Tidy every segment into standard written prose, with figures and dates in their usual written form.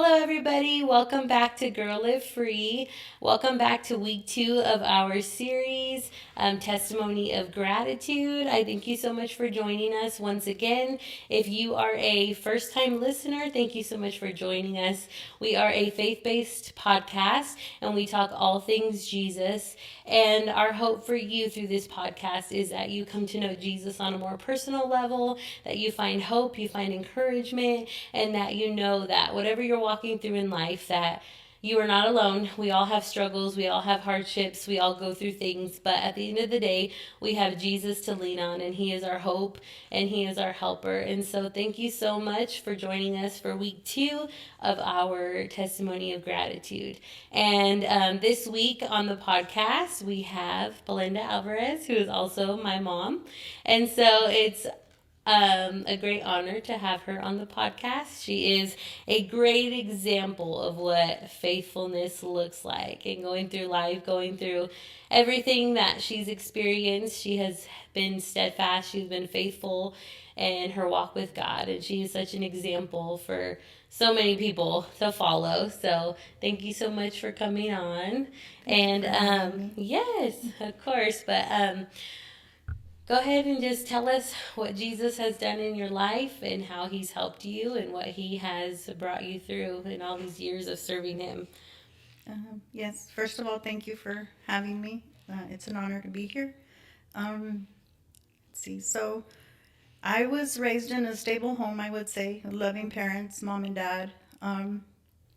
Hello, everybody. Welcome back to Girl Live Free. Welcome back to week 2 of our series, Testimony of Gratitude. I thank you so much for joining us once again. If you are a first time listener, thank you so much for joining us. We are a faith based podcast and we talk all things Jesus. And our hope for you through this podcast is that you come to know Jesus on a more personal level, that you find hope, you find encouragement, and that you know that whatever you're walking through in life, that you are not alone. We all have struggles, we all have hardships, we all go through things, but at the end of the day, we have Jesus to lean on, and He is our hope and He is our helper. And so, thank you so much for joining us for week 2 of our testimony of gratitude. And this week on the podcast, we have Belinda Alvarez, who is also my mom. And so, it's a great honor to have her on the podcast. She is a great example of what faithfulness looks like and going through life, going through everything that she's experienced. She has been steadfast, she's been faithful in her walk with God, and she is such an example for so many people to follow. So thank you so much for coming on. And yes, of course, but go ahead and just tell us what Jesus has done in your life and how He's helped you and what He has brought you through in all these years of serving Him. Yes, first of all, thank you for having me. It's an honor to be here. Let's see, so I was raised in a stable home, I would say, loving parents, mom and dad.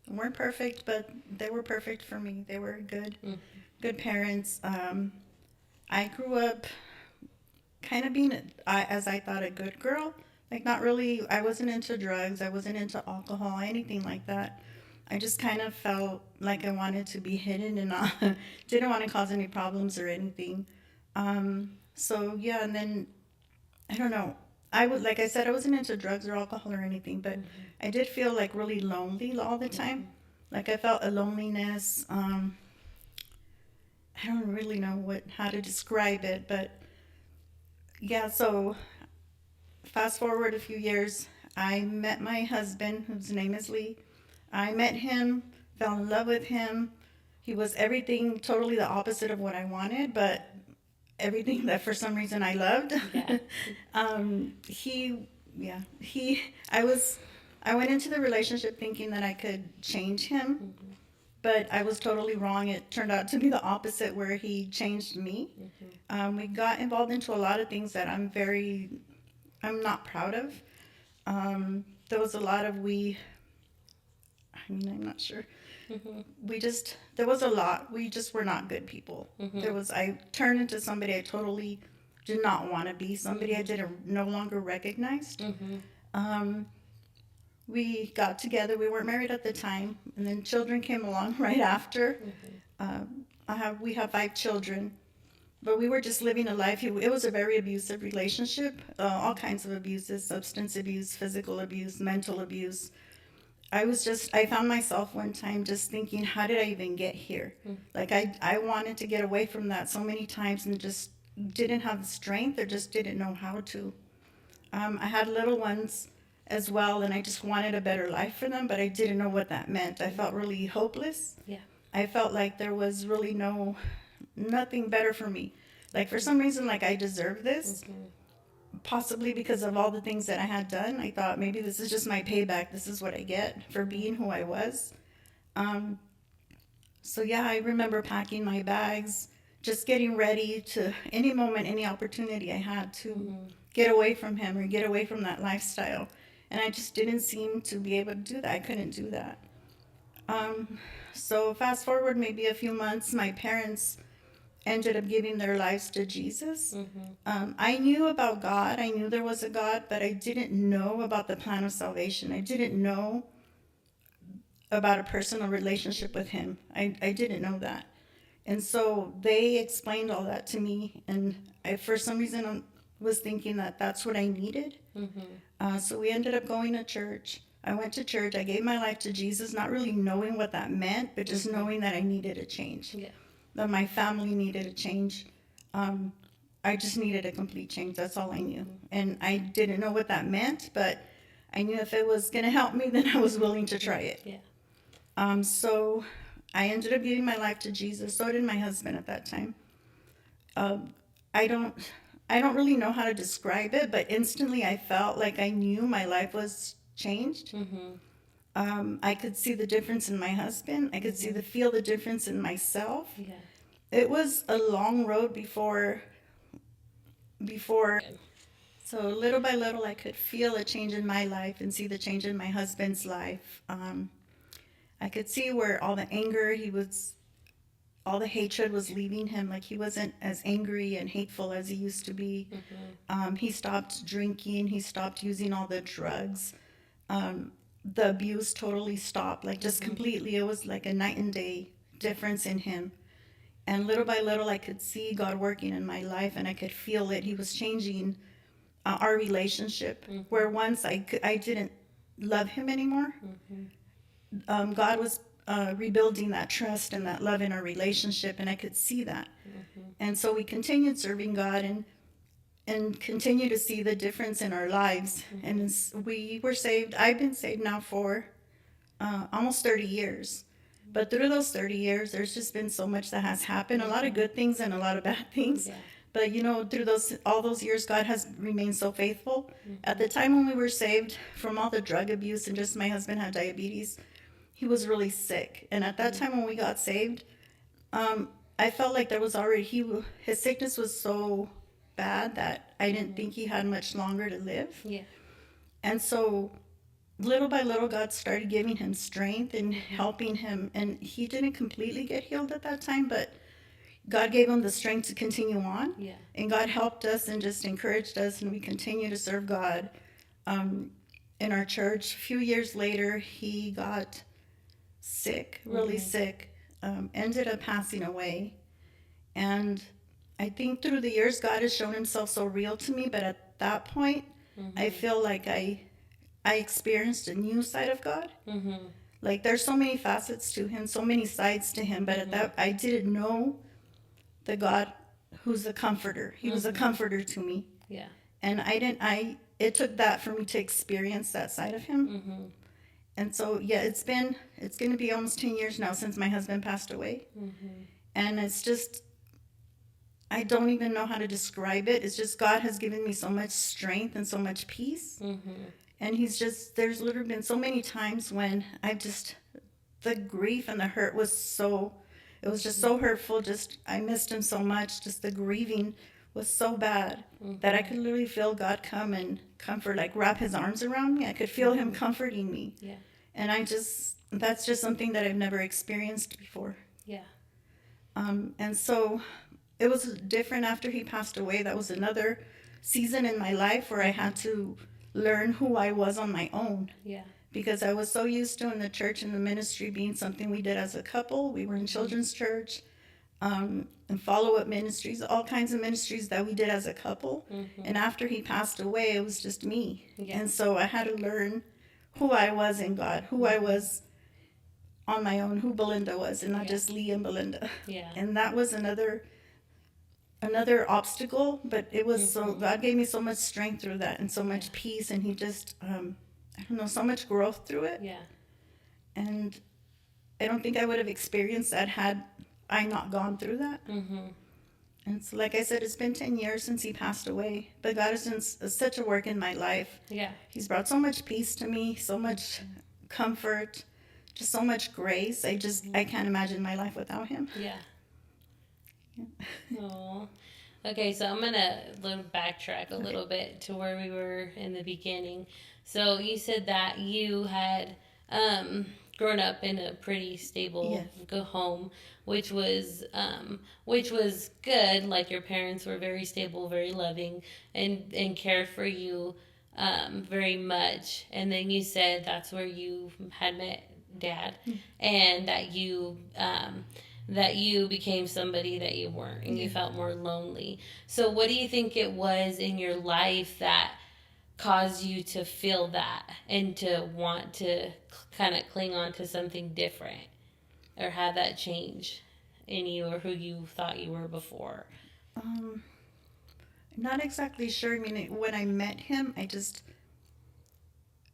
Weren't perfect, but they were perfect for me. They were good parents. I grew up kind of being, as I thought, a good girl. Like, not really, I wasn't into drugs, I wasn't into alcohol, anything like that. I just kind of felt like I wanted to be hidden and not, didn't want to cause any problems or anything. So, yeah, and then, I don't know. Like I said, I wasn't into drugs or alcohol or anything, but I did feel like really lonely all the time. Like I felt a loneliness. I don't really know how to describe it, but yeah, so fast forward a few years, I met my husband, whose name is Lee. I met him, fell in love with him. He was everything totally the opposite of what I wanted, but everything that for some reason I loved. Yeah. He, yeah, he, I went into the relationship thinking that I could change him, but I was totally wrong. It turned out to be the opposite, where he changed me. We got involved into a lot of things that I'm not proud of. There was a lot of I'm not sure. There was a lot. We just were not good people. I turned into somebody I totally did not want to be, somebody I didn't no longer recognized. Um, we got together. We weren't married at the time, and then children came along right after. We have 5 children, but we were just living a life. It was a very abusive relationship, all kinds of abuses, substance abuse, physical abuse, mental abuse. I found myself one time just thinking, how did I even get here? Like, I wanted to get away from that so many times and just didn't have the strength or just didn't know how to. I had little ones as well, and I just wanted a better life for them, but I didn't know what that meant. I felt really hopeless. Yeah. I felt like there was really nothing better for me. Like, for some reason, like, I deserve this, possibly because of all the things that I had done. I thought maybe this is just my payback. This is what I get for being who I was. So yeah, I remember packing my bags, just getting ready to any moment, any opportunity I had to get away from him or get away from that lifestyle. And I just didn't seem to be able to do that. I couldn't do that. So fast forward maybe a few months, my parents ended up giving their lives to Jesus. I knew about God. I knew there was a God, but I didn't know about the plan of salvation. I didn't know about a personal relationship with Him. I didn't know that. And so they explained all that to me, and I, for some reason, was thinking that that's what I needed. So we ended up going to church. I went to church. I gave my life to Jesus, not really knowing what that meant, but just knowing that I needed a change. Yeah. That my family needed a change. I just needed a complete change. That's all I knew. And I didn't know what that meant, but I knew if it was going to help me, then I was willing to try it. Yeah. So I ended up giving my life to Jesus. So did my husband at that time. Um, I don't I don't really know how to describe it, but instantly I felt like I knew my life was changed. Mm-hmm. I could see the difference in my husband. I could see Mm-hmm. feel the difference in myself. Yeah. It was a long road before. Good. So little by little, I could feel a change in my life and see the change in my husband's life. I could see where all the hatred was leaving him. Like he wasn't as angry and hateful as he used to be. Mm-hmm. He stopped drinking. He stopped using all the drugs. The abuse totally stopped, like just Mm-hmm. completely. It was like a night and day difference in him. And little by little, I could see God working in my life, and I could feel it. He was changing our relationship. Mm-hmm. Where once I didn't love him anymore, Mm-hmm. God was rebuilding that trust and that love in our relationship, and I could see that. Mm-hmm. And so we continued serving God and continue to see the difference in our lives. Mm-hmm. And we were saved. I've been saved now for almost 30 years. But through those 30 years, there's just been so much that has happened, a lot of good things and a lot of bad things. Yeah. But through all those years, God has remained so faithful. At Mm-hmm. the time when we were saved from all the drug abuse and just my husband had diabetes, he was really sick. And at that Mm-hmm. time when we got saved, um, I felt like there was already his sickness was so bad that I didn't Mm-hmm. think he had much longer to live. Yeah. And so little by little, God started giving him strength and Mm-hmm. helping him. And he didn't completely get healed at that time, but God gave him the strength to continue on. Yeah. And God helped us and just encouraged us, and we continue to serve God um, in our church. A few years later, he got sick, really Mm-hmm. sick, ended up passing away. And I think through the years, God has shown himself so real to me, but at that point, I Mm-hmm. feel like I experienced a new side of God. Mm-hmm. Like there's so many facets to him, so many sides to him, but at Mm-hmm. that I didn't know the God who's a comforter. He was a Mm-hmm. comforter to me. Yeah. And I didn't I it took that for me to experience that side of him. Mm-hmm. And so yeah, it's going to be almost 10 years now since my husband passed away. Mm-hmm. And it's just I don't even know how to describe it. It's just God has given me so much strength and so much peace. Mm-hmm. And there's literally been so many times when the grief and the hurt it was just so hurtful. Just, I missed him so much. Just the grieving was so bad that I Mm-hmm. could literally feel God come and comfort, like wrap his arms around me. I could feel him Mm-hmm. comforting me. Yeah. And that's just something that I've never experienced before. Yeah. And so it was different after he passed away. That was another season in my life where I had to learn who I was on my own Yeah. because I was so used to in the church and the ministry being something we did as a couple. We were in Mm-hmm. children's church and follow up ministries, all kinds of ministries that we did as a couple. Mm-hmm. And after he passed away, it was just me. Yeah. And so I had to learn who I was in God, who I was on my own, who Belinda was, and not Yeah. just Lee and Belinda. Yeah. And that was another obstacle, but it was so Mm-hmm. God gave me so much strength through that and so much Yeah. peace, and he just I don't know, so much growth through it. Yeah. And I don't think I would have experienced that had I not gone through that. Mm-hmm. And so like I said, it's been 10 years since he passed away, but God has done such a work in my life. Yeah. He's brought so much peace to me, so much comfort, just so much grace. I can't imagine my life without him. Yeah. Oh. Okay, so I'm gonna backtrack a little bit to where we were in the beginning. So you said that you had grown up in a pretty stable Yes. home, which was good. Like your parents were very stable, very loving, and cared for you very much. And then you said that's where you had met Dad, and that you became somebody that you weren't, and you felt more lonely. So what do you think it was in your life that caused you to feel that and to want to kind of cling on to something different or have that change in you or who you thought you were before? Um, Not exactly sure. I mean, when I met him,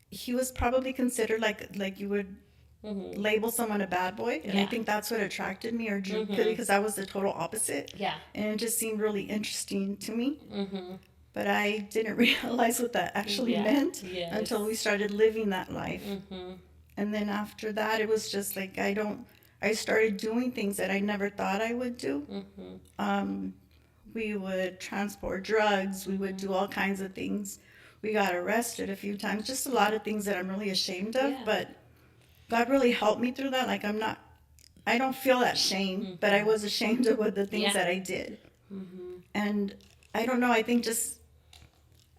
he was probably considered like you would label someone a bad boy, and I Yeah. think that's what attracted me or drew, because I was the total opposite, Yeah. and it just seemed really interesting to me. Mm-hmm. But I didn't realize what that actually Yeah. meant Yes. until we started living that life. Mm-hmm. And then after that, it was just like I started doing things that I never thought I would do. Mm-hmm. Um, we would transport drugs, we would do all kinds of things. We got arrested a few times, just a lot of things that I'm really ashamed of, Yeah. but God really helped me through that. Like I don't feel that shame, but I was ashamed of what the things Yeah. that I did. Mm-hmm. And I don't know, I think just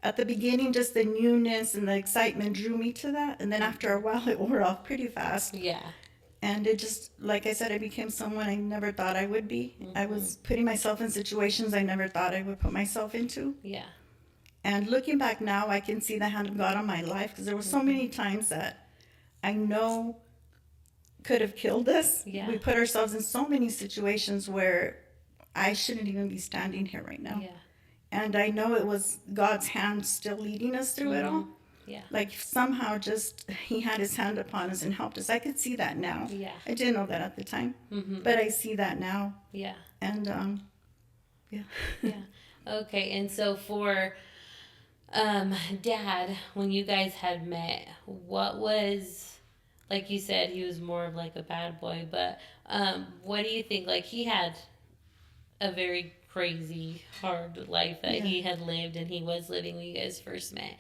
at the beginning, just the newness and the excitement drew me to that. And then after a while, it wore off pretty fast. Yeah. And it just, like I said, I became someone I never thought I would be. I was putting myself in situations I never thought I would put myself into. Yeah. And looking back now, I can see the hand of God on my life, because there were so many times that I know could have killed us. Yeah. We put ourselves in so many situations where I shouldn't even be standing here right now. Yeah. And I know it was God's hand still leading us through it all. Yeah. Like somehow just He had His hand upon us and helped us. I could see that now. Yeah. I didn't know that at the time, Mm-hmm. but I see that now. Yeah. And yeah. Yeah. Okay. And so for Dad, when you guys had met, what was, like you said, he was more of like a bad boy, but what do you think? Like, he had a very crazy, hard life that Yeah. he had lived and he was living when you guys first met.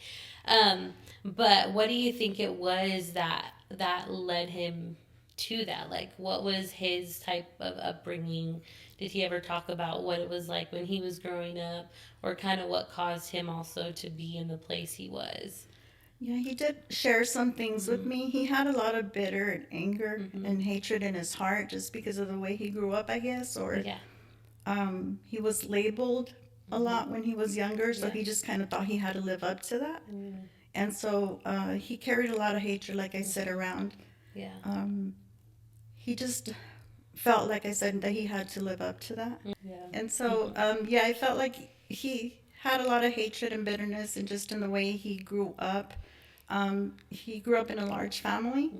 But what do you think it was that led him to that? Like, what was his type of upbringing? Did he ever talk about what it was like when he was growing up, or kind of what caused him also to be in the place he was? Yeah, he did share some things with me. He had a lot of bitter and anger and hatred in his heart just because of the way he grew up, I guess. Or Yeah. he was labeled a lot when he was younger, so Yeah. he just kind of thought he had to live up to that. And so he carried a lot of hatred, like I said, around. Yeah. He just felt, like I said, that he had to live up to that. Yeah. And so, yeah, I felt like he had a lot of hatred and bitterness, and just in the way he grew up. He grew up in a large family.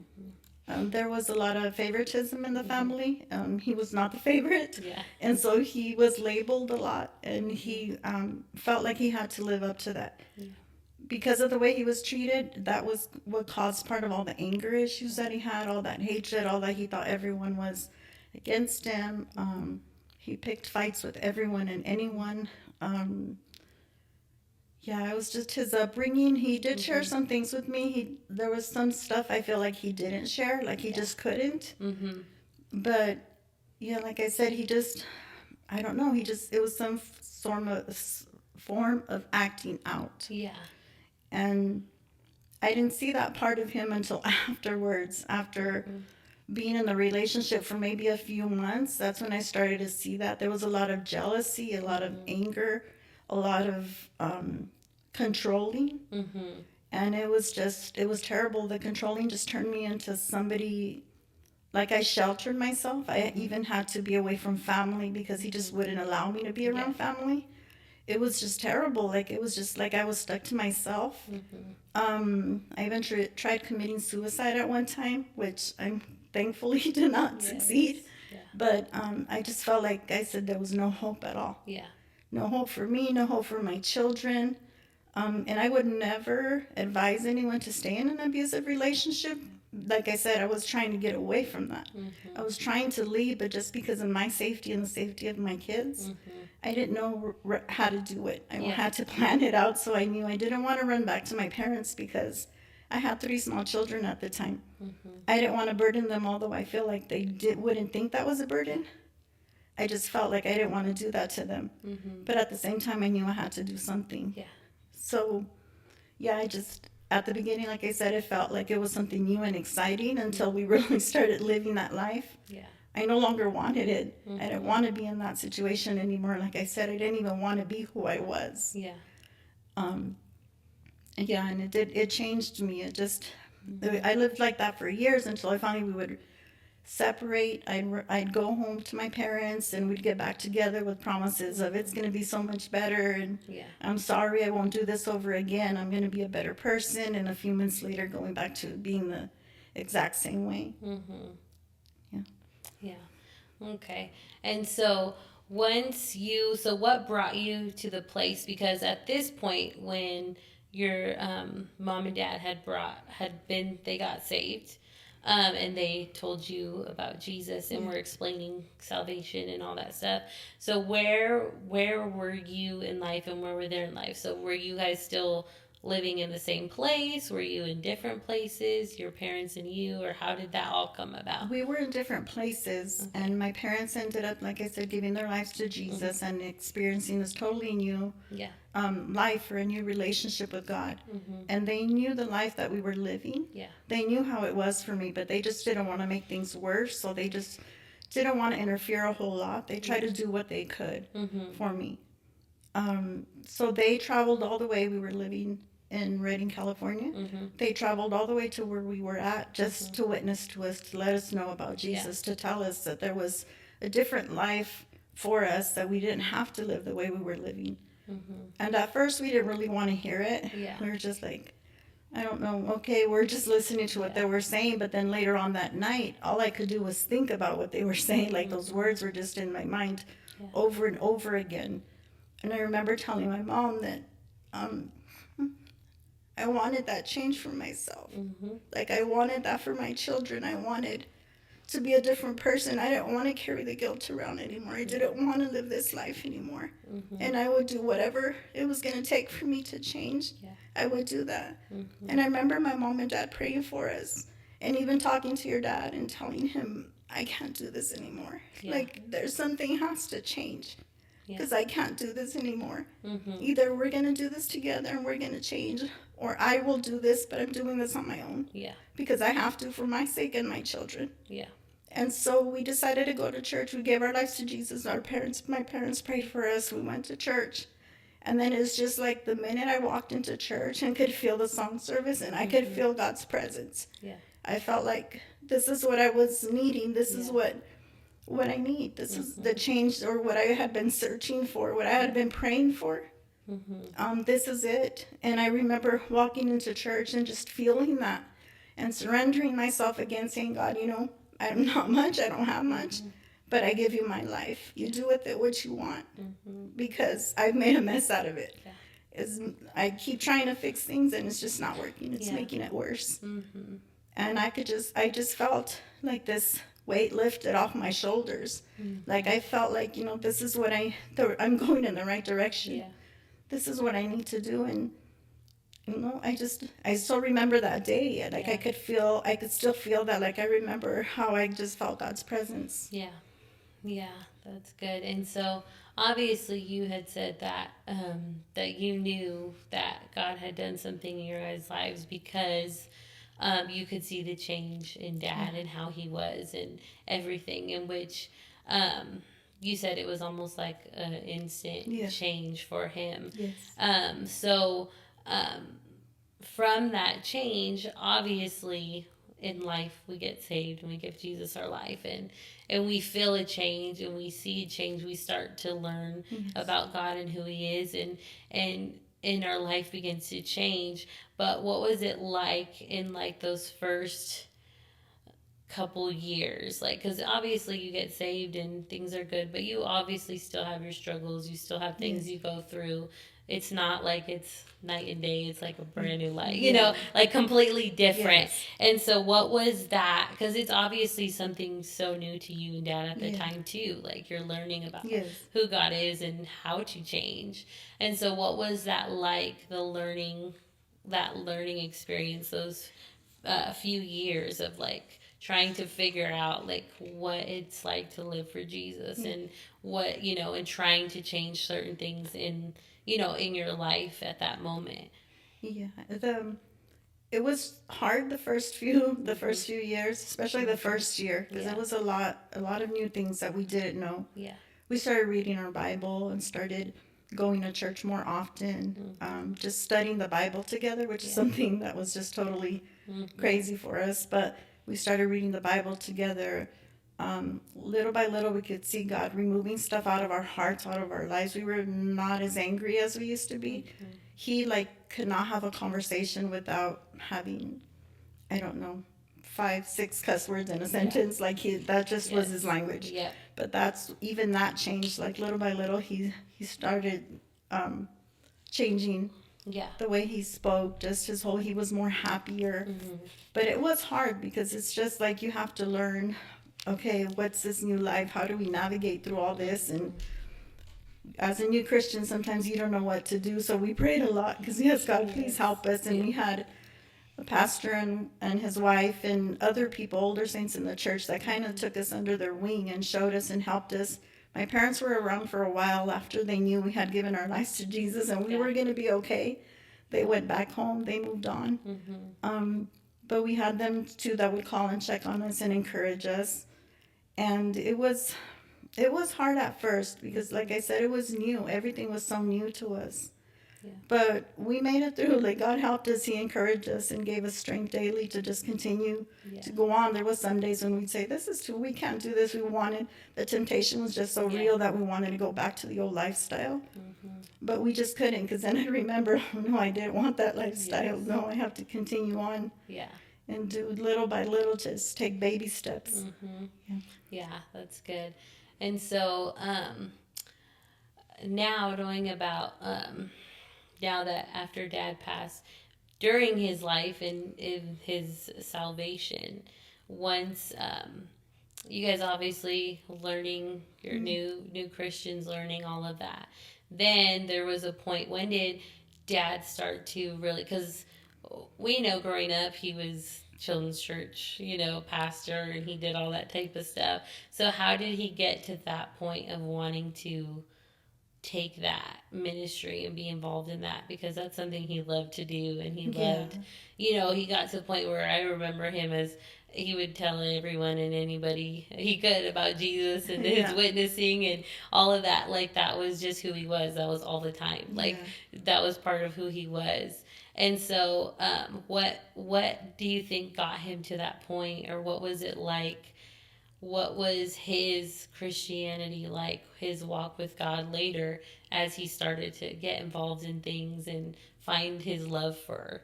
There was a lot of favoritism in the family. He was not the favorite. Yeah. And so he was labeled a lot, and he felt like he had to live up to that. Because of the way he was treated, that was what caused part of all the anger issues that he had, all that hatred, all that he thought everyone was against him. He picked fights with everyone and anyone. Yeah, it was just his upbringing. He did share some things with me. There was some stuff I feel like he didn't share, like he just couldn't. Mm-hmm. But yeah, like I said, I don't know, it was some form of acting out. Yeah. And I didn't see that part of him until afterwards, after being in the relationship for maybe a few months. That's when I started to see that. There was a lot of jealousy, a lot of anger, a lot of controlling. And it was terrible. The controlling just turned me into somebody, like I sheltered myself. I even had to be away from family because he just wouldn't allow me to be around family. It was just terrible. Like, it was just like I was stuck to myself. I even tried committing suicide at one time, which I thankfully did not succeed. Yeah. But I just felt like I said there was no hope at all. Yeah. No hope for me, no hope for my children. And I would never advise anyone to stay in an abusive relationship. Like I said, I was trying to get away from that. I was trying to leave, but just because of my safety and the safety of my kids, I didn't know how to do it. I had to plan it out, so I knew I didn't want to run back to my parents because I had 3 small children at the time. I didn't want to burden them, although I feel like they wouldn't think that was a burden. I just felt like I didn't want to do that to them. But at the same time, I knew I had to do something. Yeah. So, yeah, at the beginning, like I said, it felt like it was something new and exciting until we really started living that life. Yeah. I no longer wanted it. I didn't want to be in that situation anymore. Like I said, I didn't even want to be who I was. Yeah. Yeah, and it changed me. I lived like that for years until I finally we would separate. I'd go home to my parents, and we'd get back together with promises of it's going to be so much better, and I'm sorry, I won't do this over again. I'm going to be a better person. And a few months later, going back to being the exact same way. Mm-hmm. Yeah. Yeah. Okay. And so so what brought you to the place? Because at this point, when your mom and dad they got saved, and they told you about Jesus and Yeah. were explaining salvation and all that stuff. So where were you in life and where were they in life? So were you guys still living in the same place? Were you in different places, your parents and you, or how did that all come about? We were in different places, Okay. and my parents ended up, like I said, giving their lives to Jesus and experiencing this totally new Yeah. life or a new relationship with God. Mm-hmm. And they knew the life that we were living. Yeah. They knew how it was for me, but they just didn't want to make things worse. So they just didn't want to interfere a whole lot. They tried to do what they could Mm-hmm. for me. So they traveled all the way. We were living in Redding, California. Mm-hmm. They traveled all the way to where we were at just to witness to us, to let us know about Jesus, to tell us that there was a different life for us, that we didn't have to live the way we were living. Mm-hmm. And at first, we didn't really want to hear it. Yeah. We were just like, I don't know, okay, we're just listening to what they were saying. But then later on that night, all I could do was think about what they were saying. Like those words were just in my mind over and over again. And I remember telling my mom that um, I wanted that change for myself. Mm-hmm. Like I wanted that for my children. I wanted to be a different person. I didn't want to carry the guilt around anymore. I didn't want to live this life anymore. Mm-hmm. And I would do whatever it was going to take for me to change. Yeah. I would do that. Mm-hmm. And I remember my mom and dad praying for us, and even talking to your dad and telling him, I can't do this anymore. Yeah. Like there's something has to change. Because Yeah. I can't do this anymore. Mm-hmm. Either we're going to do this together and we're going to change, or I will do this, but I'm doing this on my own. Yeah. Because I have to for my sake and my children. Yeah. And so we decided to go to church. We gave our lives to Jesus. My parents prayed for us. We went to church. And then it's just like the minute I walked into church and could feel the song service, and I could feel God's presence. Yeah. I felt like this is what I was needing. This is what I need. This is the change, or what I had been searching for, what I had been praying for. Mm-hmm. This is it. And I remember walking into church and just feeling that and surrendering myself again, saying, God, I'm not much. I don't have much. But I give you my life. You do with it what you want. Mm-hmm. Because I've made a mess out of it. Yeah. I keep trying to fix things, and it's just not working. It's Yeah. making it worse. Mm-hmm. And I just felt like this weight lifted off my shoulders. Mm-hmm. Like I felt like, this is what I'm going in the right direction. Yeah. This is what I need to do. And, I still remember that day. Like I could still feel that. Like I remember how I just felt God's presence. Yeah. Yeah. That's good. And so obviously you had said that that you knew that God had done something in your guys' lives because you could see the change in Dad and how he was and everything, in which you said it was almost like an instant change for him. Yes. So from that change, obviously in life we get saved and we give Jesus our life, and we feel a change and we see a change. We start to learn about God and who he is, and our life begins to change. But what was it like in like those first couple years? Like, because obviously you get saved and things are good, but you obviously still have your struggles. You still have things you go through. It's not like it's night and day. It's like a brand new life, like completely different. Yes. And so what was that? Because it's obviously something so new to you and Dad at the time too. Like you're learning about who God is and how to change. And so what was that like, that learning experience, those few years of like trying to figure out like what it's like to live for Jesus and what, and trying to change certain things in your life at that moment? Yeah. It was hard the first few years, especially the first year, because it was a lot of new things that we didn't know. Yeah. We started reading our Bible and started going to church more often, just studying the Bible together, which is something that was just totally crazy for us. But we started reading the Bible together. Little by little, we could see God removing stuff out of our hearts, out of our lives. We were not as angry as we used to be. He could not have a conversation without having, I don't know, 5, 6 cuss words in a sentence. Like that just was his language. Yeah. But even that changed. Like little by little, he started changing Yeah. the way he spoke. Just he was more happier. But it was hard because it's just like you have to learn. Okay, what's this new life? How do we navigate through all this? And as a new Christian, sometimes you don't know what to do. So we prayed a lot because, yes, God, please help us. And we had a pastor and his wife and other people, older saints in the church, that kind of took us under their wing and showed us and helped us. My parents were around for a while after they knew we had given our lives to Jesus and we were going to be okay. They went back home. They moved on. But we had them too that would call and check on us and encourage us. And it was hard at first because, like I said, it was new. Everything was so new to us. Yeah. But we made it through. Like, God helped us. He encouraged us and gave us strength daily to just continue to go on. There was some days when we'd say, we can't do this. The temptation was just so real that we wanted to go back to the old lifestyle. But we just couldn't, because then I remember, no, I didn't want that lifestyle. Yes. No, I have to continue on. Yeah. And do little by little, just take baby steps. Yeah, that's good. And so now knowing about now that after Dad passed, during his life and in his salvation, once you guys obviously learning, your new Christians learning all of that, then there was a point, when did Dad start to really, because we know growing up he was children's church, pastor, and he did all that type of stuff. So how did he get to that point of wanting to take that ministry and be involved in that? Because that's something he loved to do, and he loved, he got to the point where I remember him as he would tell everyone and anybody he could about Jesus and his witnessing and all of that. Like, that was just who he was. That was all the time. Like, that was part of who he was. And so what do you think got him to that point, or what was it like? What was his Christianity like, his walk with God later, as he started to get involved in things and find his love for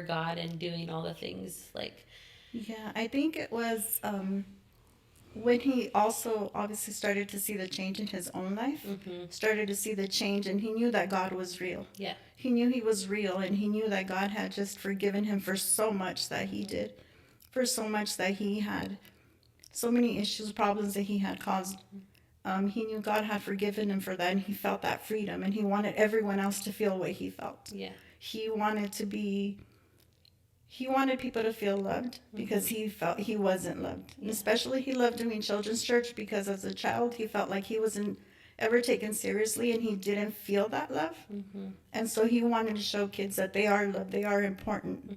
God and doing all the things like? Yeah, I think it was when he also obviously started to see the change in his own life, started to see the change, and he knew that God was real. Yeah. He knew he was real, and he knew that God had just forgiven him for so much that he did, for so much that he had, so many issues, problems that he had caused. He knew God had forgiven him for that, and he felt that freedom, and he wanted everyone else to feel what he felt. Yeah. He wanted people to feel loved, because he felt he wasn't loved. And especially he loved doing children's church, because as a child he felt like he wasn't ever taken seriously, and he didn't feel that love. And so he wanted to show kids that they are loved, they are important.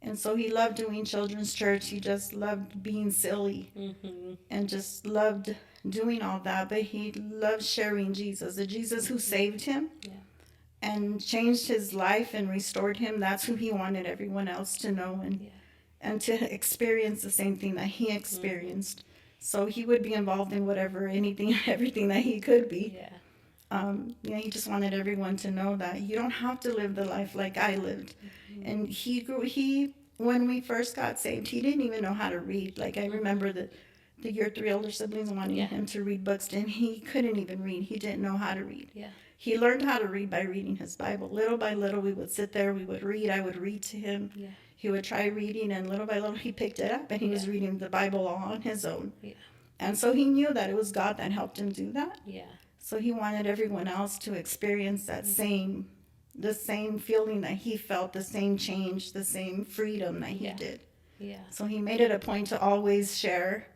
And so he loved doing children's church. He just loved being silly and just loved doing all that. But he loved sharing Jesus, the Jesus who saved him. Yeah. And changed his life and restored him. That's who he wanted everyone else to know and to experience the same thing that he experienced. So he would be involved in everything that he could be. Yeah. He just wanted everyone to know that you don't have to live the life like I lived. And when we first got saved, he didn't even know how to read. Like, I remember the year 3 older siblings wanting him to read books, and he couldn't even read. He didn't know how to read. Yeah. He learned how to read by reading his Bible. Little by little, we would sit there, we would read. I would read to him. Yeah. He would try reading, and little by little, he picked it up, and he was reading the Bible all on his own. Yeah. And so he knew that it was God that helped him do that. Yeah. So he wanted everyone else to experience that the same feeling that he felt, the same change, the same freedom that he did. Yeah. So he made it a point to always share.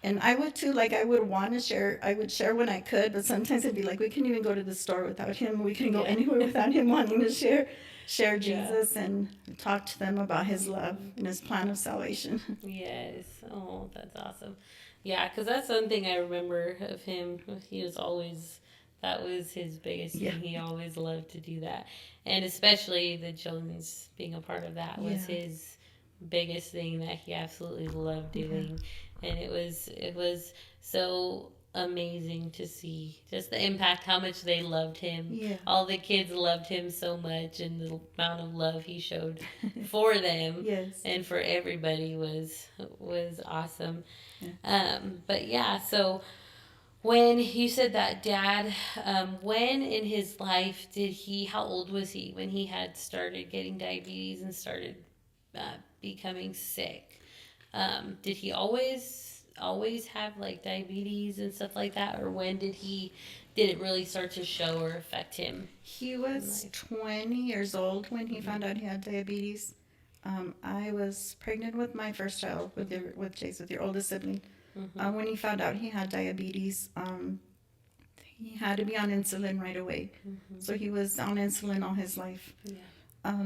And I would too, like, I would want to share. I would share when I could, but sometimes it'd be like, we couldn't even go to the store without him. We couldn't go anywhere without him wanting to share Jesus and talk to them about his love and his plan of salvation. Yes. Oh, that's awesome. Yeah, because that's something I remember of him. He was always, that was his biggest thing. He always loved to do that. And especially the children's, being a part of that was his biggest thing that he absolutely loved doing. And it was so amazing to see just the impact, how much they loved him. Yeah. All the kids loved him so much, and the amount of love he showed for them Yes. and for everybody was awesome. Yeah. But yeah, so when you said that, Dad, when in his life did he? How old was he when he had started getting diabetes and started becoming sick? Did he always have like diabetes and stuff like that, or when did it really start to show or affect him? He was 20 years old when he found out he had diabetes. I was pregnant with my first child, with Chase, with your oldest sibling. When he found out he had diabetes, he had to be on insulin right away. So he was on insulin all his life. Yeah.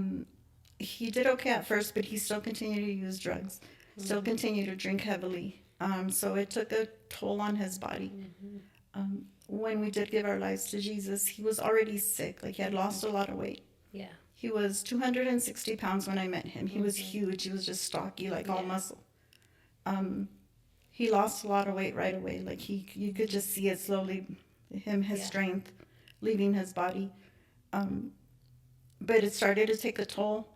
He did okay at first, but he still continued to use drugs, still continued to drink heavily. So it took a toll on his body. When we did give our lives to Jesus, he was already sick. Like, he had lost a lot of weight. Yeah. He was 260 pounds when I met him. He was huge. He was just stocky, like all muscle. He lost a lot of weight right away. Like, you could just see it slowly, his strength leaving his body. But it started to take a toll.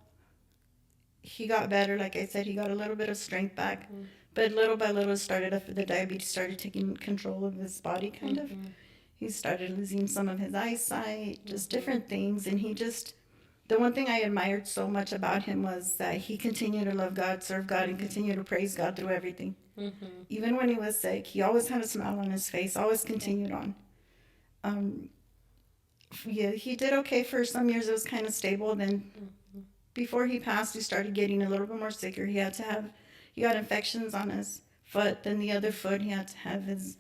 He got better. Like I said, he got a little bit of strength back. But little by little, the diabetes started taking control of his body, kind of. He started losing some of his eyesight, just different things. And the one thing I admired so much about him was that he continued to love God, serve God, and continue to praise God through everything. Even when he was sick, he always had a smile on his face, always continued on. Yeah, he did okay for some years. It was kind of stable. Then before he passed, he started getting a little bit more sicker. He got infections on his foot. Then the other foot, he had to have his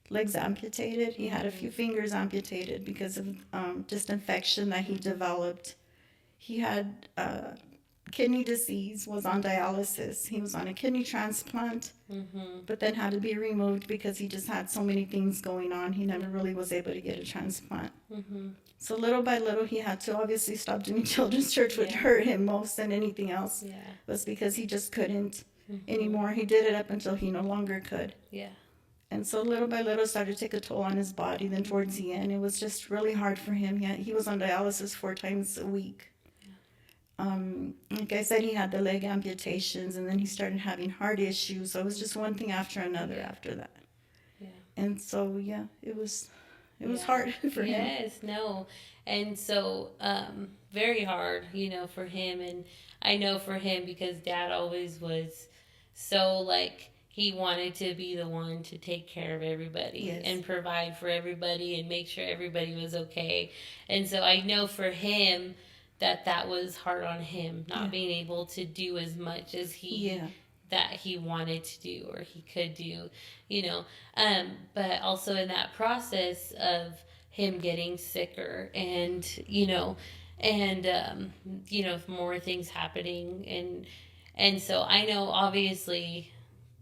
legs amputated. He had a few fingers amputated because of just infection that he developed. He had kidney disease, was on dialysis. He was on a kidney transplant, but then had to be removed because he just had so many things going on. He never really was able to get a transplant. So little by little, he had to obviously stop doing children's church, which hurt him most than anything else. Was because he just couldn't anymore. He did it up until he no longer could. And so little by little, it started to take a toll on his body. Then towards the end, it was just really hard for him. He was on dialysis 4 times a week. Like I said, he had the leg amputations, and then he started having heart issues. So it was just one thing after another after that. And so, it was hard for him. Yes, no. And so, very hard, for him. And I know for him, because Dad always was so, like, he wanted to be the one to take care of everybody and provide for everybody and make sure everybody was okay. And so I know for him that was hard on him, not being able to do as much as that he wanted to do or he could do, but also in that process of him getting sicker and more things happening, and so I know, obviously,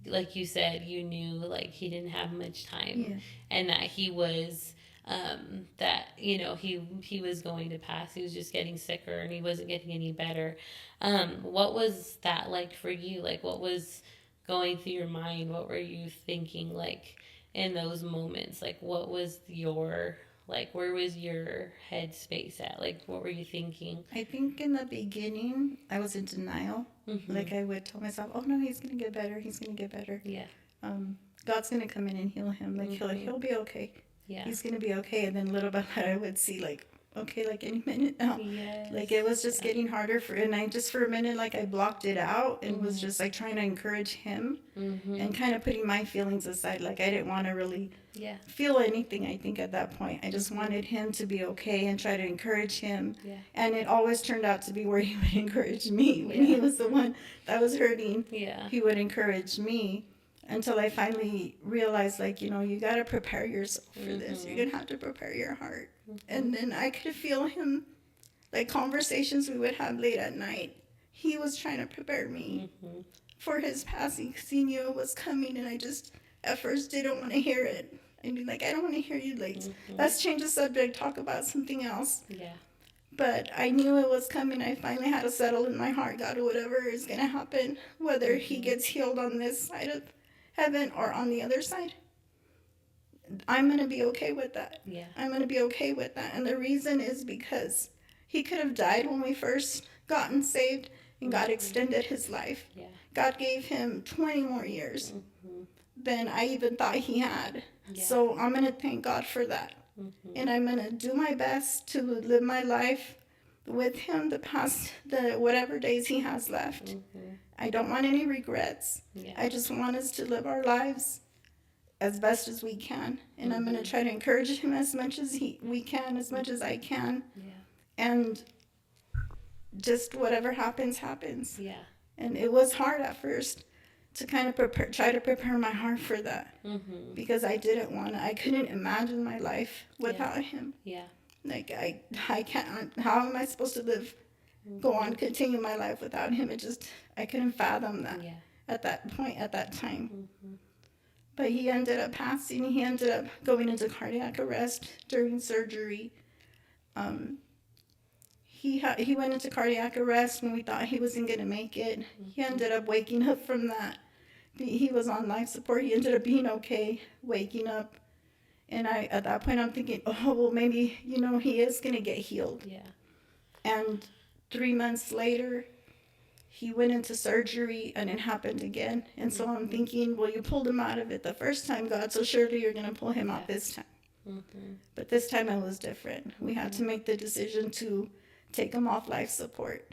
like you said, you knew, like, he didn't have much time and that he was he was going to pass. He was just getting sicker and he wasn't getting any better. What was that like for you? Like, what was going through your mind? What were you thinking, like, in those moments? Like, what was where was your head space at? Like, what were you thinking? I think in the beginning, I was in denial. Like, I would tell myself, oh no, he's going to get better. He's going to get better. God's going to come in and heal him. Like, he'll be okay. He's going to be okay. And then little by little, I would see, like, okay, like, any minute now. Like, it was just getting harder and I just, for a minute, like, I blocked it out and was just, like, trying to encourage him and kind of putting my feelings aside. Like, I didn't want to really feel anything, I think, at that point. I just wanted him to be okay and try to encourage him. And it always turned out to be where he would encourage me. When he was the one that was hurting, he would encourage me. Until I finally realized, like, you got to prepare yourself for this. You're going to have to prepare your heart. And then I could feel him, like, conversations we would have late at night. He was trying to prepare me for his passing because he knew it was coming. And I just, at first, didn't want to hear it. I'd be like, I don't want to hear you. Like, let's change the subject, talk about something else. But I knew it was coming. I finally had to settle in my heart, God, whatever is going to happen, whether he gets healed on this side of heaven or on the other side, I'm going to be okay with that. Yeah. I'm going to be okay with that. And the reason is because he could have died when we first gotten saved, and God extended his life. Yeah. God gave him 20 more years than I even thought he had. Yeah. So I'm going to thank God for that. And I'm going to do my best to live my life with him the whatever days he has left. I don't want any regrets. Yeah. I just want us to live our lives as best as we can. And I'm going to try to encourage him as much as we can, as much as I can. Yeah. And just whatever happens, happens. Yeah. And it was hard at first to kind of try to prepare my heart for that. Because I couldn't imagine my life without him. Yeah. Like, I can't, how am I supposed to live, go on, continue my life without him? I couldn't fathom that at that point, at that time. But he ended up passing. He ended up going into cardiac arrest during surgery. He went into cardiac arrest when we thought he wasn't going to make it. He ended up waking up from that. He was on life support. He ended up being okay, waking up. And at that point, I'm thinking, oh, well, maybe, he is going to get healed. Yeah. And 3 months later, he went into surgery and it happened again. And so I'm thinking, well, you pulled him out of it the first time, God, so surely you're going to pull him out this time. But this time it was different. We had to make the decision to take him off life support.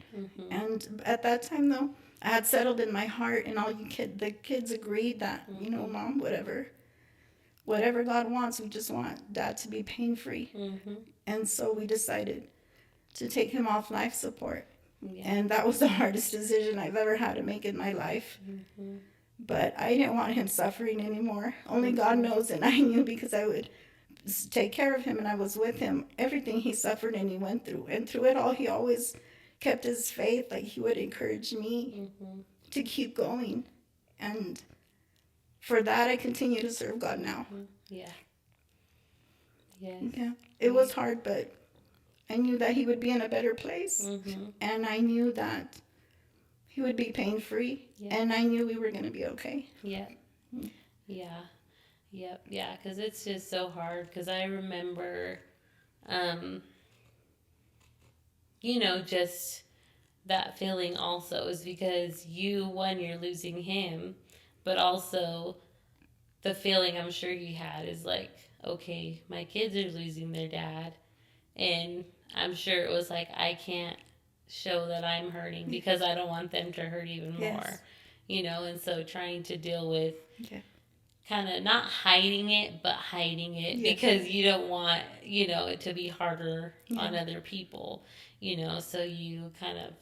And at that time, though, I had settled in my heart, and the kids agreed that, Mom, whatever God wants, we just want Dad to be pain-free. And so we decided to take him off life support. Yeah. And that was the hardest decision I've ever had to make in my life. But I didn't want him suffering anymore. Only God knows, and I knew because I would take care of him and I was with him. Everything he suffered and he went through. And through it all, he always kept his faith. Like, he would encourage me to keep going. And for that, I continue to serve God now. Yeah. Yes. Yeah. It was hard, but I knew that he would be in a better place. And I knew that he would be pain-free. Yeah. And I knew we were going to be okay. Yeah. Yeah. Yep. Yeah. Because it's just so hard. Because I remember, just that feeling also is because you're losing him, but also the feeling I'm sure you had is like, okay, my kids are losing their dad. And I'm sure it was like, I can't show that I'm hurting because I don't want them to hurt even more, and so trying to deal with kind of not hiding it, but hiding it because you don't want, it to be harder on other people, so you kind of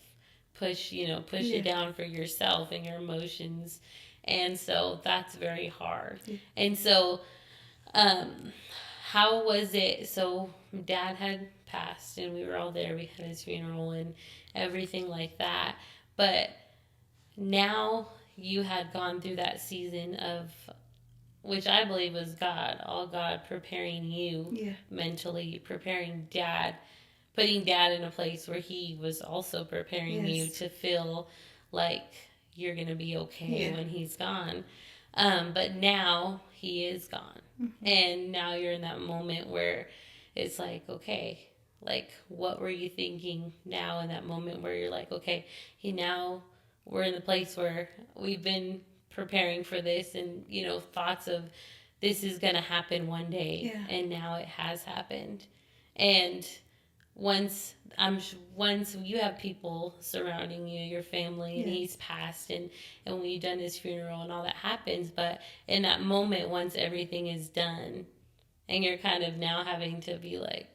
push it down for yourself and your emotions. And so that's very hard. And so, how was it? So Dad had passed and we were all there. We had his funeral and everything like that. But now you had gone through that season of, which I believe was all God preparing you mentally, preparing Dad, putting Dad in a place where he was also preparing you to feel like you're going to be okay when he's gone. But now he is gone. And now you're in that moment where it's like, okay, like, what were you thinking now in that moment where you're like, okay, we're in the place where we've been preparing for this and, thoughts of this is going to happen one day. And now it has happened. And once you have people surrounding you, your family, and he's passed, and we've done his funeral and all that happens, but in that moment, once everything is done, and you're kind of now having to be like,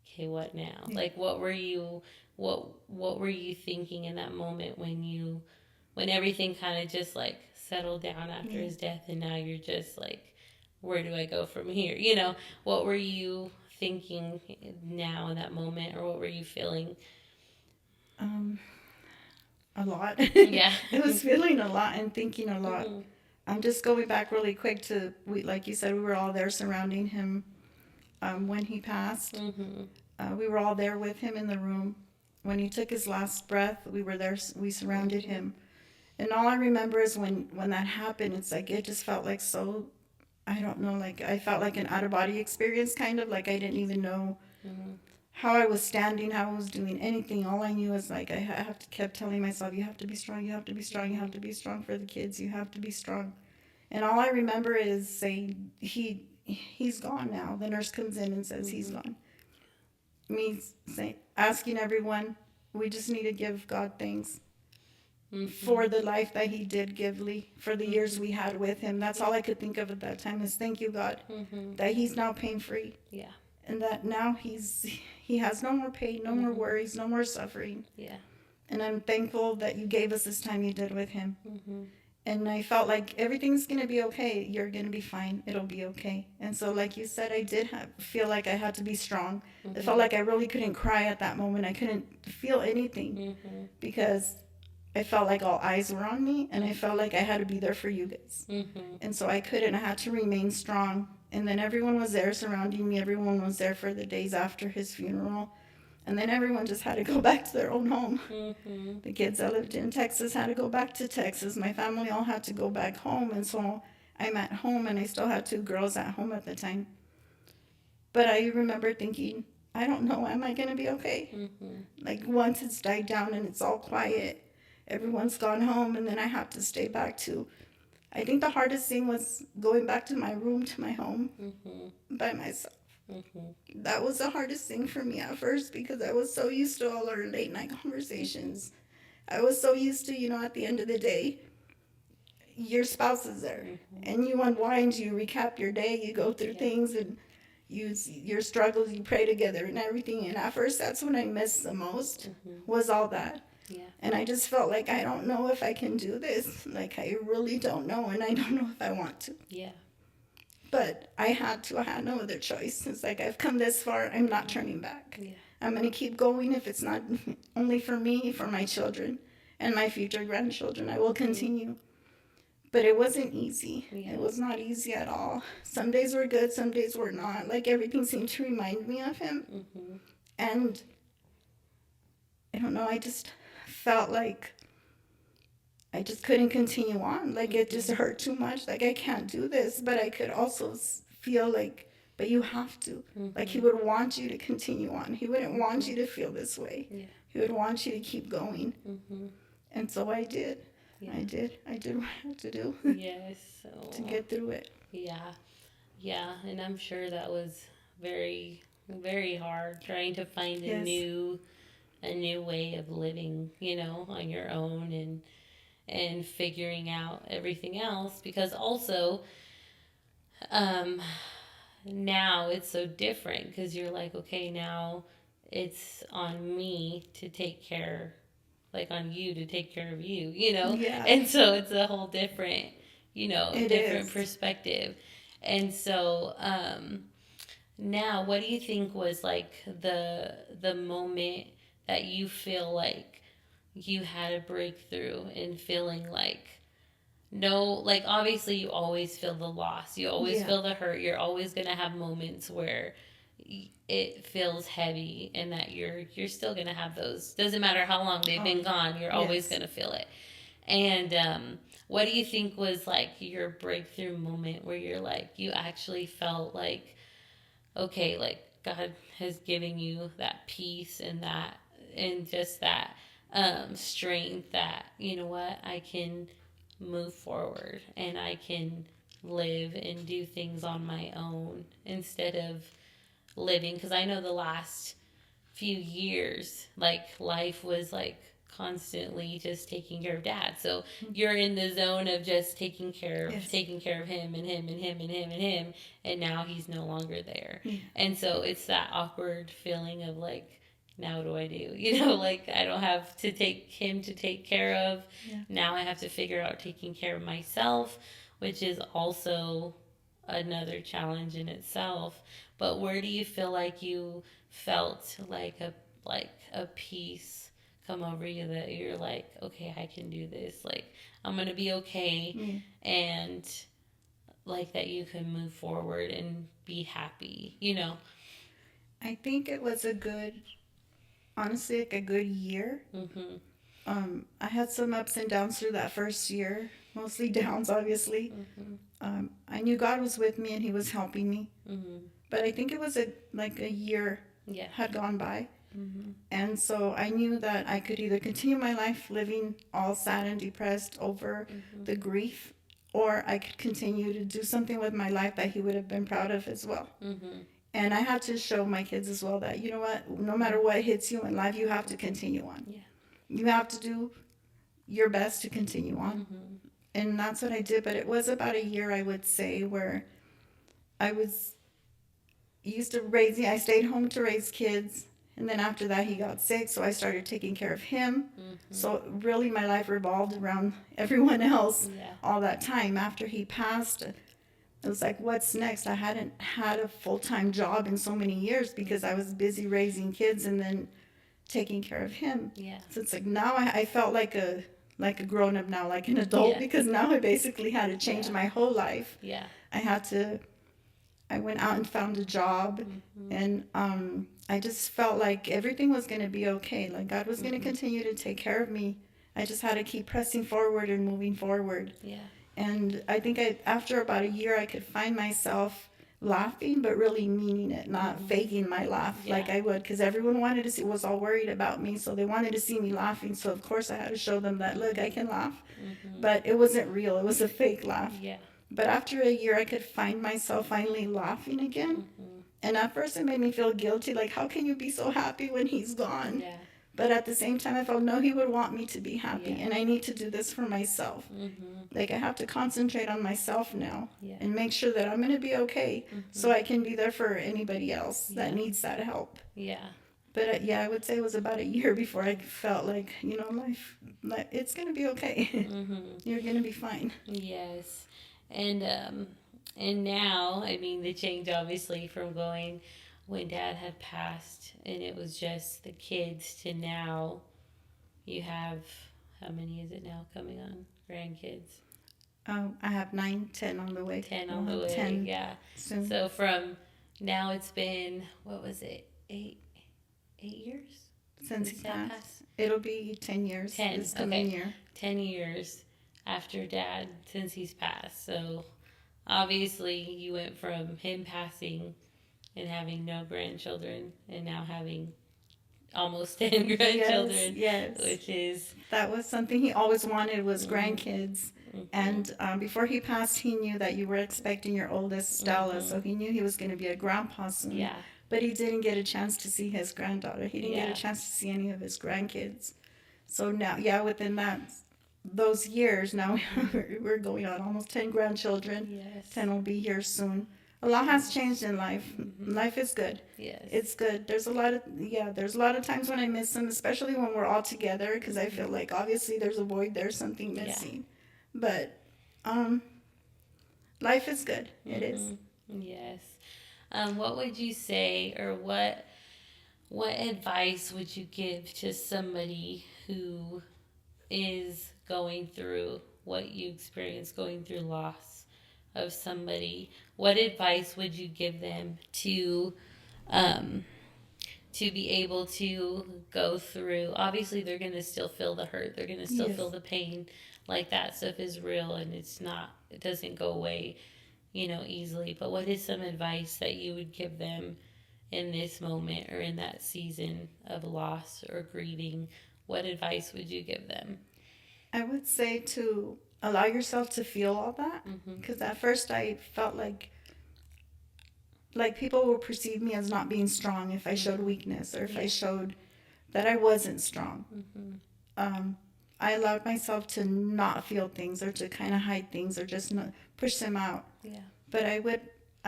okay, what now? Like, what were you thinking in that moment when everything kind of just like settled down after his death, and now you're just like, where do I go from here? What were you thinking now in that moment, or what were you feeling? A lot. Yeah. I was feeling a lot and thinking a lot. I'm just going back really quick to, like you said, we were all there surrounding him when he passed. We were all there with him in the room. When he took his last breath, we were there, we surrounded him. And all I remember is when that happened, it's like, it just felt like so I don't know, like I felt like an out of body experience, kind of like I didn't even know Mhm. how I was standing, how I was doing anything. All I knew is like I have to kept telling myself, you have to be strong, you have to be strong, you have Mhm. to be strong for the kids, you have to be strong. And all I remember is saying he's gone now. The nurse comes in and says he's Mhm. gone. Me saying, asking everyone, we just need to give God thanks for Mhm. the life that he did give Lee, for the years Mhm. we had with him. That's Yeah. all I could think of at that time is thank you, God, Mhm. that he's now pain free. Yeah. And that now he has no more pain, no more Mhm. worries, no more suffering. Yeah. And I'm thankful that you gave us this time you did with him. Mhm. And I felt like everything's gonna be okay. You're gonna be fine. It'll be okay. And so, like you said, I did feel like I had to be strong. It felt Mhm. like I really couldn't cry at that moment. I couldn't feel anything Mhm. because I felt like all eyes were on me, and I felt Mhm. like I had to be there for you guys. Mhm. And so I couldn't. I had to remain strong. And then everyone was there surrounding me. Everyone was there for the days after his funeral. And then everyone just had to go back to their own home. Mhm. The kids that lived in Texas had to go back to Texas. My family all had to go back home. And so I'm at home, and I still had two girls at home at the time. But I remember thinking, I don't know, am I going to be okay? Mhm. Like once it's died down and it's all quiet, everyone's gone home, and then I have to stay back to. I think the hardest thing was going back to my room, to my home Mhm. by myself. Mhm. That was the hardest thing for me at first because I was so used to all our late night Mhm. conversations. I was so used to, at the end of the day, your spouse is there Mhm. and you unwind, you recap your day, you go through Yeah. things and your struggles, you pray together and everything. And at first, that's what I missed the most Mhm. was all that. Yeah. And I just felt like I don't know if I can do this. Like, I really don't know. And I don't know if I want to. Yeah. But I had to. I had no other choice. It's like I've come this far. I'm not Mhm. turning back. Yeah. I'm going to keep going if it's not only for me, for my children and my future grandchildren. I will Mhm. continue. But it wasn't easy. It Yeah. was not easy at all. Some days were good, some days were not. Like everything seemed to remind me of him. Mhm. And I don't know, I just felt like I just couldn't continue on. Like it just Mhm. hurt too much. Like I can't do this. But I could also feel like, but you have to. Like he Mhm. would want you to continue on. He wouldn't want Mhm. you to feel this way. Yeah. He would want you to keep going. Mhm. And so I did. Yeah. I did. I did what I had to do Yes. to So get through it. yeah. Yeah, and I'm sure that was very very hard trying to find Yes. a new way of living, on your own and figuring out everything else because also um now it's so different because you're like, okay, now it's on me to take care, like on you to take care of you. Yeah, And so it's a whole different, it different is. perspective. And so, now, what do you think was like the moment that you feel like you had a breakthrough in feeling like no, like obviously you always feel the loss, you always Yeah. feel the hurt, you're always gonna have moments where it feels heavy and that you're still gonna have those. Doesn't matter how long they've Oh, been gone, you're always yes. gonna feel it. And what do you think was like your breakthrough moment where you're like you actually felt like okay, like God has given you that peace and that and just that strength that you know what I can move forward and I can live and do things on my own instead of living because I know the last few years like life was like constantly just taking care of dad, so you're in the zone of just Yes. taking care of him and him and him and him and him, and now he's no longer there. Yeah. And so it's that awkward feeling of like now what do I do? Like I don't have to take him to take care of. Yeah. Now I have to figure out taking care of myself, which is also another challenge in itself. But where do you feel like you felt like a peace come over you that you're like, okay, I can do this. Like I'm gonna be okay, Yeah. and like that you can move forward and be happy. I think it was honestly, like a good year. Mhm. I had some ups and downs through that first year, mostly downs, obviously. Mm-hmm. I knew God was with me and He was helping me, Mm-hmm. but I think it was like a year Yeah. had gone by. Mm-hmm. And so I knew that I could either continue my life living all sad and depressed over Mm-hmm. the grief, or I could continue to do something with my life that He would have been proud of as well. Mm-hmm. And I had to show my kids as well that, you know what, no matter what hits you in life, you have to continue on. Yeah. You have to do your best to continue on. Mm-hmm. And that's what I did. But it was about a year, I would say, where I was used to raising, I stayed home to raise kids. And then after that, he got sick, so I started taking care of him. Mm-hmm. So really, my life revolved around everyone else Yeah. all that time. After he passed, it was like, what's next? I hadn't had a full time job in so many years because I was busy raising kids and then taking care of him. Yeah. So it's like now I felt like a grown up now, like an adult, Yeah. because now I basically had to change Yeah. my whole life. Yeah. I had to. I went out and found a job, Mm-hmm. and I just felt like everything was going to be okay. Like God was going to Mm-hmm. continue to take care of me. I just had to keep pressing forward and moving forward. Yeah. And I think after about a year, I could find myself laughing, but really meaning it, not Mm-hmm. faking my laugh like Yeah. I would, because everyone wanted to see, was all worried about me, so they wanted to see me laughing. So of course I had to show them that, look, I can laugh, Mm-hmm. but it wasn't real. It was a fake laugh. Yeah. But after a year, I could find myself finally laughing again. Mm-hmm. And at first, it made me feel guilty, like, how can you be so happy when he's gone? Yeah. But at the same time, I felt, no, he would want me to be happy, Yeah. and I need to do this for myself. Mm-hmm. Like, I have to concentrate on myself now Yeah. and make sure that I'm going to be okay Mm-hmm. so I can be there for anybody else that Yeah. needs that help. Yeah. But yeah, I would say it was about a year before I felt like, you know, life it's going to be okay. Mm-hmm. You're going to be fine. Yes. And now, I mean, the change obviously from going when dad had passed and it was just the kids to now you have, how many is it now coming on? Grandkids? I have 9, 10 on the way. 10 on We'll the have way. 10 Yeah. soon. So from now it's been, what was it? 8 years? Since he Dad passed. It'll be 10 years 10, this coming okay. year. 10 years after dad since he's passed. So obviously you went from him passing and having no grandchildren and now having almost 10 grandchildren, Yes. which is That was something he always wanted was Mhm. grandkids. mhm, And before he passed, he knew that you were expecting your oldest, Stella, Mhm. so he knew he was going to be a grandpa soon. yeah, But he didn't get a chance to see his granddaughter. He didn't get Yeah. a chance to see any of his grandkids. So now, yeah, within those years, now we're going on almost 10 grandchildren. yes, 10 will be here soon. A lot has changed in life. Mhm. Life is good. yes, It's good. There's a lot of times when I miss them, especially when we're all together, because I feel like obviously there's a void, there's something Yeah. missing. But life is good. It is. Mhm. Yes. What would you say, or what advice would you give to somebody who is going through what you experienced, going through loss of somebody? What advice would you give them um, to be able to go through? Obviously, they're going to still feel the hurt. They're going to still Yes. feel the pain. Like that stuff is real, and it doesn't go away, easily. But what is some advice that you would give them in this moment or in that season of loss or grieving? What advice would you give them? I would say to allow yourself to feel all that, Mm-hmm. because at first I felt like people will perceive me as not being strong if I showed weakness or if I Yeah. showed that I wasn't strong. Mm-hmm. I allowed myself to not feel things or to kind of hide things or just not push them out. Yeah. But I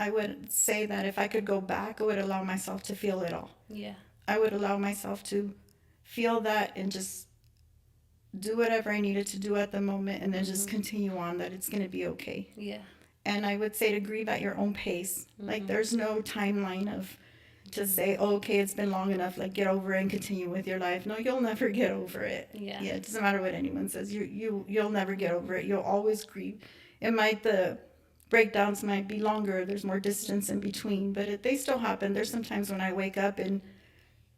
would say that if I could go back, I would allow myself to feel it all. Yeah. I would allow myself to feel that and just do whatever I needed to do at the moment and then just Mhm. continue on, that it's going to be okay. Yeah. And I would say to grieve at your own pace. Like Mhm. there's no timeline of to say, oh, okay, it's been long enough, like get over it and continue with your life. No, you'll never get over it. Yeah. Yeah, it doesn't matter what anyone says. You'll never get over it. You'll always grieve. The breakdowns might be longer. There's more distance in between, but they still happen. There's some times when I wake up and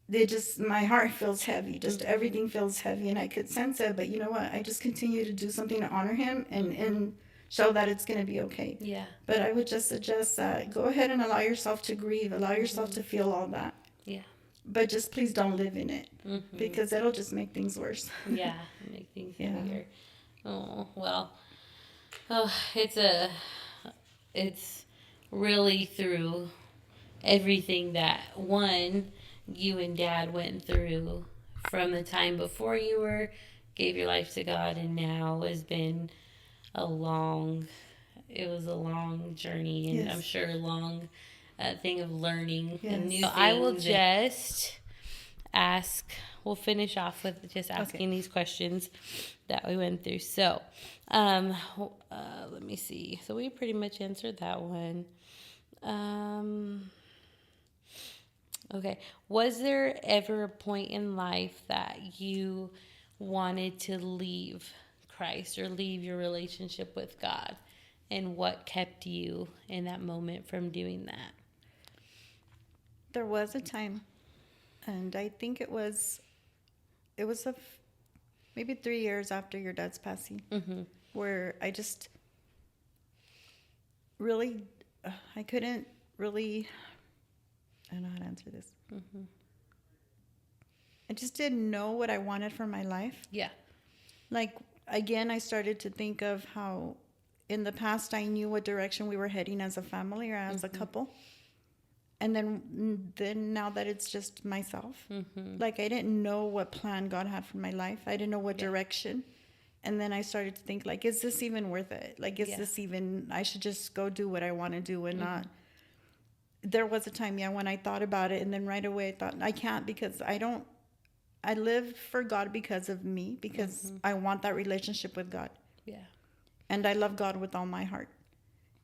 it just, my heart feels heavy. Just everything feels heavy, and I could sense it. But you know what? I just continue to do something to honor him and show that it's going to be okay. Yeah. But I would just suggest that go ahead and allow yourself to grieve, allow yourself to feel all that. Yeah. But just please don't live in it, because it'll just make things worse. Yeah. Make things Yeah. heavier. Oh well. Oh, it's really through everything that one you and Dad went through from the time before you were gave your life to God, and now has been a long. It was a long journey, and Yes. I'm sure a long thing of learning Yes. and new things. I will just ask. We'll finish off with just asking these questions that we went through. So, let me see. So we pretty much answered that one. Okay. Was there ever a point in life that you wanted to leave Christ or leave your relationship with God? And what kept you in that moment from doing that? There was a time, and I think it was maybe 3 years after your dad's passing, where I just really, I couldn't really, I don't know how to answer this. I just didn't know what I wanted for my life. Yeah. Like, again, I started to think of how in the past I knew what direction we were heading as a family or as a couple. And then now that it's just myself, like I didn't know what plan God had for my life. I didn't know what direction. And then I started to think, like, is this even worth it? Like, is this even, I should just go do what I want to do and not. There was a time, when I thought about it, and then right away I thought, I can't, because I live for God because of me, because I want that relationship with God. Yeah. And I love God with all my heart.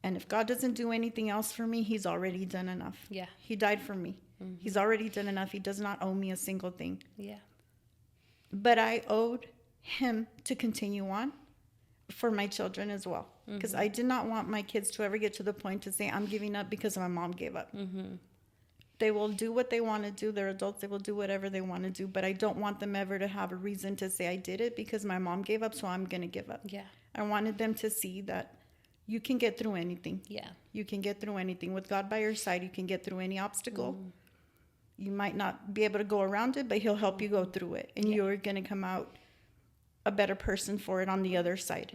And if God doesn't do anything else for me, he's already done enough. Yeah. He died for me. He's already done enough. He does not owe me a single thing. Yeah. But I owed him to continue on for my children as well. Because I did not want my kids to ever get to the point to say, I'm giving up because my mom gave up. They will do what they want to do. They're adults. They will do whatever they want to do. But I don't want them ever to have a reason to say, I did it because my mom gave up, so I'm going to give up. Yeah. I wanted them to see that you can get through anything. Yeah. You can get through anything. With God by your side, you can get through any obstacle. You might not be able to go around it, but he'll help you go through it. And you're going to come out a better person for it on the other side.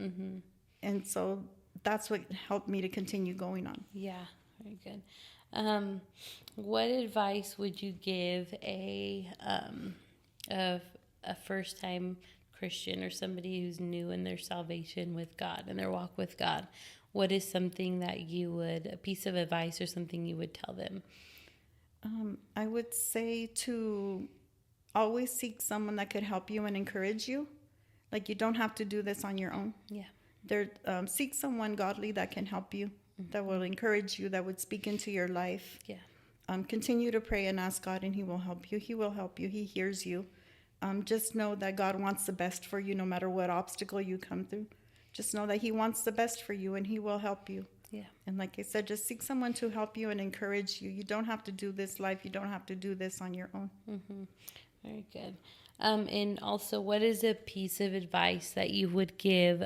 And so that's what helped me to continue going on. Yeah. Very good. What advice would you give a first time Christian or somebody who's new in their salvation with God and their walk with God? What is something that a piece of advice or something you would tell them? I would say to always seek someone that could help you and encourage you. Like, you don't have to do this on your own. Yeah. Seek someone godly that can help you, that will encourage you, that would speak into your life. Yeah. Continue to pray and ask God, and he will help you. He will help you. He hears you. Just know that God wants the best for you no matter what obstacle you come through. Just know that he wants the best for you, and he will help you. Yeah. And like I said, just seek someone to help you and encourage you. You don't have to do this life. You don't have to do this on your own. Very good. And also, what is a piece of advice that you would give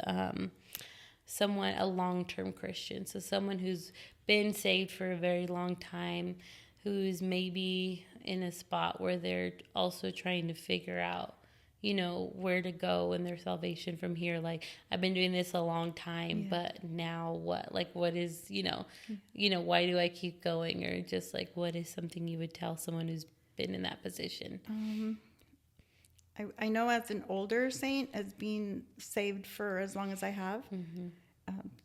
someone, a long-term Christian? So someone who's been saved for a very long time, who's maybe in a spot where they're also trying to figure out, where to go in their salvation from here. Like, I've been doing this a long time, but now what? Like, what is, why do I keep going? Or just like, what is something you would tell someone who's been in that position? I know as an older saint, as being saved for as long as I have,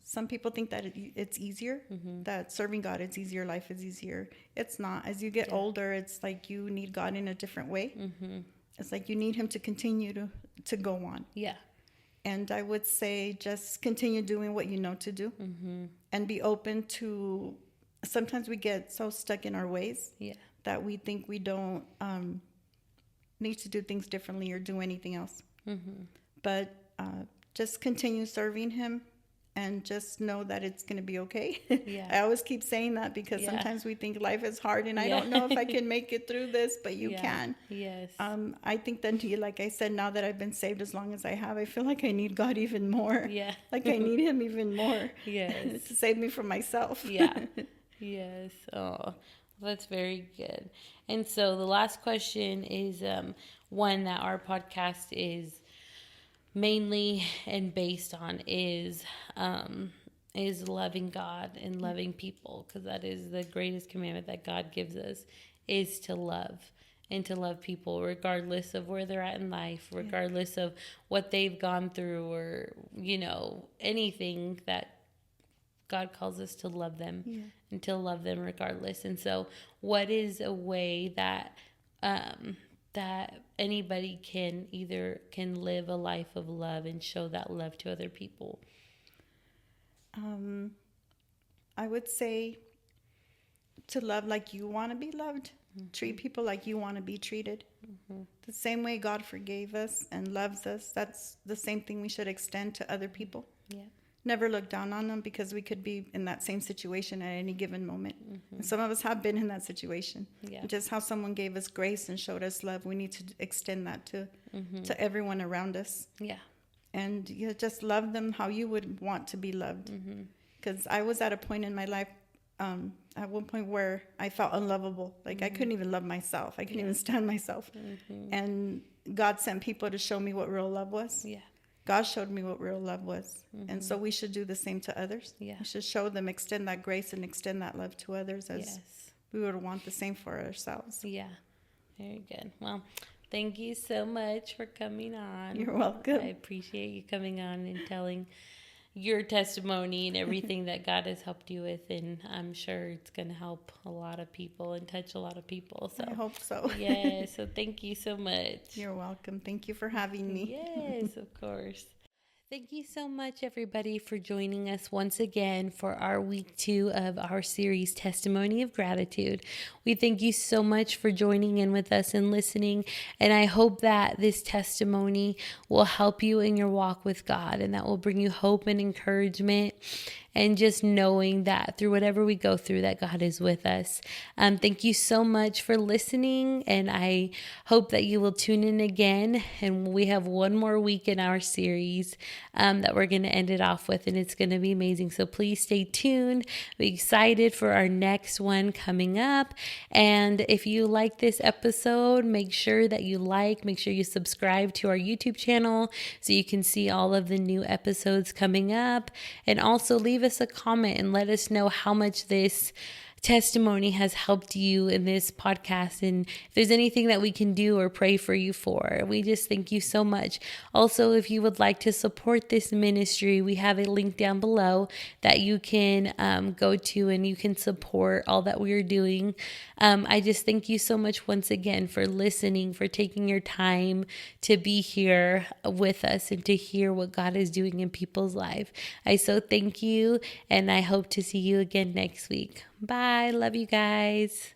some people think that it's easier, that serving God is easier, life is easier. It's not. As you get older, it's like you need God in a different way. It's like you need him to continue to go on. Yeah. And I would say just continue doing what you know to do, and be open to, sometimes we get so stuck in our ways that we think we don't need to do things differently or do anything else. But just continue serving him and just know that it's going to be okay. Yeah. I always keep saying that because Yeah. sometimes we think life is hard and I Yeah. don't know if I can make it through this, but you Yeah. can. Yes. I think that, like I said, now that I've been saved as long as I have, I feel like I need God even more. Yeah. Like I need him even more. Yes. To save me from myself. Yeah. Yes. Oh, that's very good. And so the last question is one that our podcast is mainly and based on is loving God and loving people, because that is the greatest commandment that God gives us, is to love and to love people regardless of where they're at in life, regardless of what they've gone through, or anything, that God calls us to love them and to love them regardless. And so what is a way that that anybody can live a life of love and show that love to other people? I would say to love like you want to be loved. Treat people like you want to be treated. The same way God forgave us and loves us, that's the same thing we should extend to other people. Yeah. Never look down on them, because we could be in that same situation at any given moment. And some of us have been in that situation. Yeah. Just how someone gave us grace and showed us love, we need to extend that to everyone around us. Yeah. And just love them how you would want to be loved. Because I was at a point in my life, at one point, where I felt unlovable. Like I couldn't even love myself. I couldn't even stand myself. And God sent people to show me what real love was. Yeah. God showed me what real love was. And so we should do the same to others. Yeah. We should show them, extend that grace and extend that love to others, as we would want the same for ourselves. Yeah. Very good. Well, thank you so much for coming on. You're welcome. I appreciate you coming on and telling your testimony and everything that God has helped you with, and I'm sure it's going to help a lot of people and touch a lot of people. So I hope so. yeah, so thank you so much. You're welcome. Thank you for having me. Yes, of course. Thank you so much, everybody, for joining us once again for our week 2 of our series, Testimony of Gratitude. We thank you so much for joining in with us and listening. And I hope that this testimony will help you in your walk with God, and that will bring you hope and encouragement, and just knowing that through whatever we go through, that God is with us. Thank you so much for listening, and I hope that you will tune in again. And we have one more week in our series that we're going to end it off with, and it's going to be amazing. So please stay tuned. Be excited for our next one coming up. And if you like this episode, make sure that you make sure you subscribe to our YouTube channel so you can see all of the new episodes coming up. And also leave us a comment and let us know how much this testimony has helped you in this podcast, and if there's anything that we can do or pray for you for. We just thank you so much. Also, if you would like to support this ministry, we have a link down below that you can go to, and you can support all that we are doing. I just thank you so much once again for listening, for taking your time to be here with us and to hear what God is doing in people's life. I so thank you, and I hope to see you again next week. Bye. Love you guys.